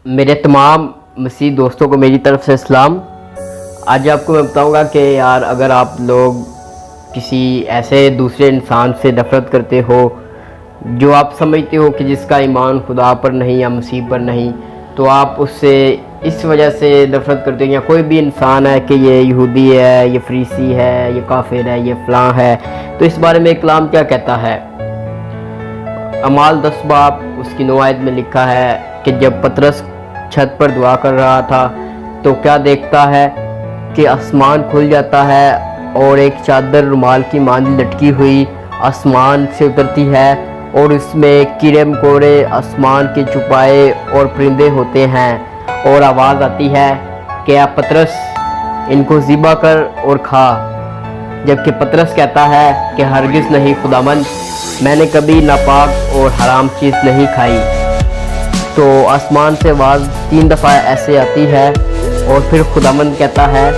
میرے تمام مسیح دوستوں کو میری طرف سے سلام۔ آج آپ کو میں بتاؤں گا کہ یار اگر آپ لوگ کسی ایسے دوسرے انسان سے نفرت کرتے ہو جو آپ سمجھتے ہو کہ جس کا ایمان خدا پر نہیں یا مسیح پر نہیں، تو آپ اس سے اس وجہ سے نفرت کرتے ہو، یا کوئی بھی انسان ہے کہ یہ یہودی ہے، یہ فریسی ہے، یہ کافر ہے، یہ فلاں ہے، تو اس بارے میں کلام کیا کہتا ہے؟ اعمال 10 باب اس کی 9 آیت میں لکھا ہے کہ جب پطرس چھت پر دعا کر رہا تھا تو کیا دیکھتا ہے کہ آسمان کھل جاتا ہے اور ایک چادر رومال کی مانند لٹکی ہوئی آسمان سے اترتی ہے، اور اس میں کیڑے مکوڑے آسمان کے چھپائے اور پرندے ہوتے ہیں، اور آواز آتی ہے کہ اے پطرس ان کو ذبح کر اور کھا، جبکہ پطرس کہتا ہے کہ ہرگز نہیں خداوند، میں نے کبھی ناپاک اور حرام چیز نہیں کھائی۔ تو آسمان سے آواز 3 دفعہ ایسے آتی ہے، اور پھر خداوند کہتا ہے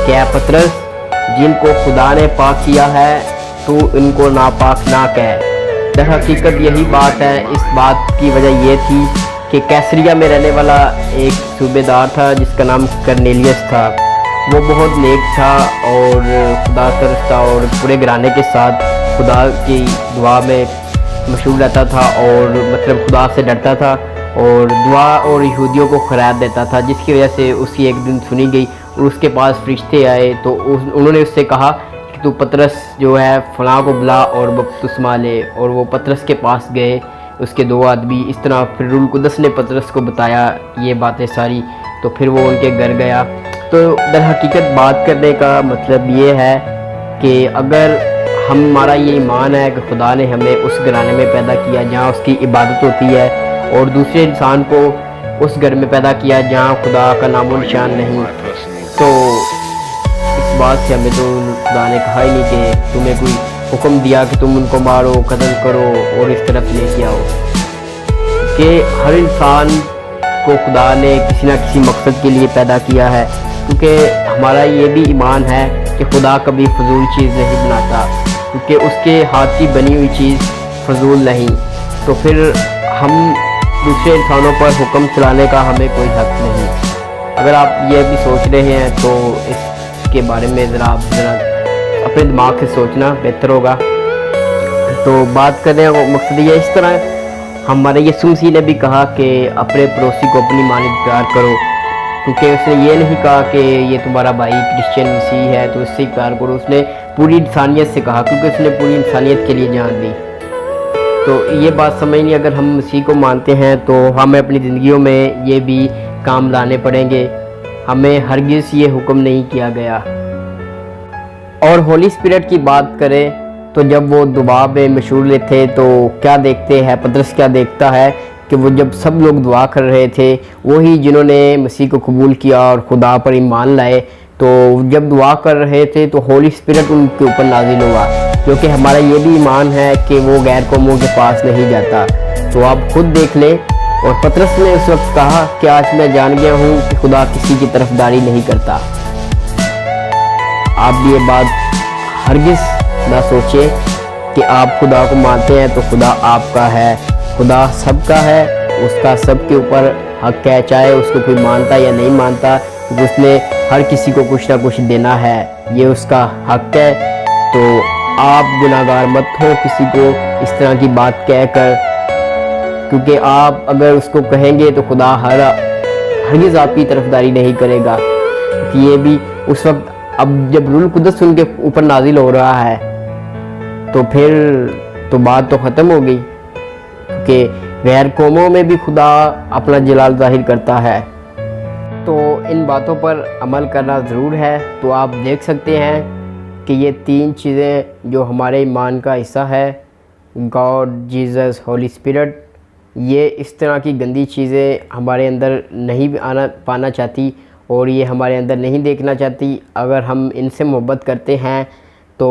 کہ اے پطرس جن کو خدا نے پاک کیا ہے تو ان کو ناپاک نہ کہہ۔ در حقیقت یہی بات ہے۔ اس بات کی وجہ یہ تھی کہ کیسریا میں رہنے والا ایک صوبے دار تھا جس کا نام کرنیلیس تھا۔ وہ بہت نیک تھا اور خدا ترستا اور پورے گھرانے کے ساتھ خدا کی دعا میں مشغول رہتا تھا، اور مطلب خدا سے ڈرتا تھا اور دعا اور یہودیوں کو خیرات دیتا تھا، جس کی وجہ سے اس کی ایک دن سنی گئی اور اس کے پاس فرشتے آئے تو انہوں نے اس سے کہا کہ تو پطرس جو ہے فلاں کو بلا اور بپتسمہ لے، اور وہ پطرس کے پاس گئے، اس کے 2 آدمی۔ اس طرح پھر روح القدس نے پطرس کو بتایا یہ باتیں ساری، تو پھر وہ ان کے گھر گیا۔ تو در حقیقت بات کرنے کا مطلب یہ ہے کہ اگر ہمارا یہ ایمان ہے کہ خدا نے ہمیں اس گھرانے میں پیدا کیا جہاں اس کی عبادت ہوتی ہے، اور دوسرے انسان کو اس گھر میں پیدا کیا جہاں خدا کا نام و نشان نہیں، تو اس بات سے ہمیں تو خدا نے کہا ہی نہیں کہ تمہیں کوئی حکم دیا کہ تم ان کو مارو، قتل کرو اور اس طرف لے کے آؤ، کہ ہر انسان کو خدا نے کسی نہ کسی مقصد کے لیے پیدا کیا ہے، کیونکہ ہمارا یہ بھی ایمان ہے کہ خدا کبھی فضول چیز نہیں بناتا، کیونکہ اس کے ہاتھ کی بنی ہوئی چیز فضول نہیں۔ تو پھر ہم دوسرے انسانوں پر حکم چلانے کا ہمیں کوئی حق نہیں۔ اگر آپ یہ بھی سوچ رہے ہیں تو اس کے بارے میں ذرا اپنے دماغ سے سوچنا بہتر ہوگا۔ تو بات کرنے کا مقصد یہ اس طرح ہمارے یسوع مسیح نے بھی کہا کہ اپنے پڑوسی کو اپنی مانند پیار کرو، کیونکہ اس نے یہ نہیں کہا کہ یہ تمہارا بھائی کرسچن مسیح ہے تو اس سے پیار کرو، اس نے پوری انسانیت سے کہا، کیونکہ اس نے پوری انسانیت کے لیے جان دی۔ تو یہ بات سمجھنی، اگر ہم مسیح کو مانتے ہیں تو ہمیں اپنی زندگیوں میں یہ بھی کام لانے پڑیں گے، ہمیں ہرگز یہ حکم نہیں کیا گیا۔ اور ہولی اسپرٹ کی بات کریں تو جب وہ دعا میں مشغول تھے تو کیا دیکھتے ہیں، پطرس کیا دیکھتا ہے کہ وہ جب سب لوگ دعا کر رہے تھے، وہی جنہوں نے مسیح کو قبول کیا اور خدا پر ایمان لائے، تو جب دعا کر رہے تھے تو ہولی اسپرٹ ان کے اوپر نازل ہوا، کیونکہ ہمارا یہ بھی ایمان ہے کہ وہ غیر قوموں کے پاس نہیں جاتا۔ تو آپ خود دیکھ لیں۔ اور پطرس نے اس وقت کہا کہ آج میں جان گیا ہوں کہ خدا کسی کی طرفداری نہیں کرتا۔ آپ بھی یہ بات ہرگز نہ سوچیں کہ آپ خدا کو مانتے ہیں تو خدا آپ کا ہے۔ خدا سب کا ہے، اس کا سب کے اوپر حق ہے، چاہے اس کو کوئی مانتا یا نہیں مانتا، کیونکہ اس نے ہر کسی کو کچھ نہ کچھ دینا ہے، یہ اس کا حق ہے۔ تو آپ گناہ گار مت ہو کسی کو اس طرح کی بات کہہ کر، کیونکہ آپ اگر اس کو کہیں گے تو خدا ہرگز آپ کی طرفداری نہیں کرے گا۔ یہ بھی اس وقت اب جب روح القدس ان کے اوپر نازل ہو رہا ہے تو پھر تو بات تو ختم ہو گئی، کہ غیر قوموں میں بھی خدا اپنا جلال ظاہر کرتا ہے۔ تو ان باتوں پر عمل کرنا ضرور ہے۔ تو آپ دیکھ سکتے ہیں کہ یہ 3 چیزیں جو ہمارے ایمان کا حصہ ہے، گاڈ، جیزس، ہولی اسپرٹ، یہ اس طرح کی گندی چیزیں ہمارے اندر نہیں پانا چاہتی، اور یہ ہمارے اندر نہیں دیکھنا چاہتی۔ اگر ہم ان سے محبت کرتے ہیں تو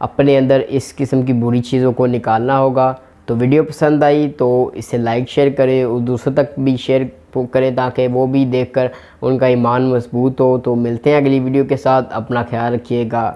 اپنے اندر اس قسم کی بری چیزوں کو نکالنا ہوگا۔ تو ویڈیو پسند آئی تو اسے لائک شیئر کریں اور دوسروں تک بھی شیئر کریں تاکہ وہ بھی دیکھ کر ان کا ایمان مضبوط ہو۔ تو ملتے ہیں اگلی ویڈیو کے ساتھ، اپنا خیال رکھیے گا۔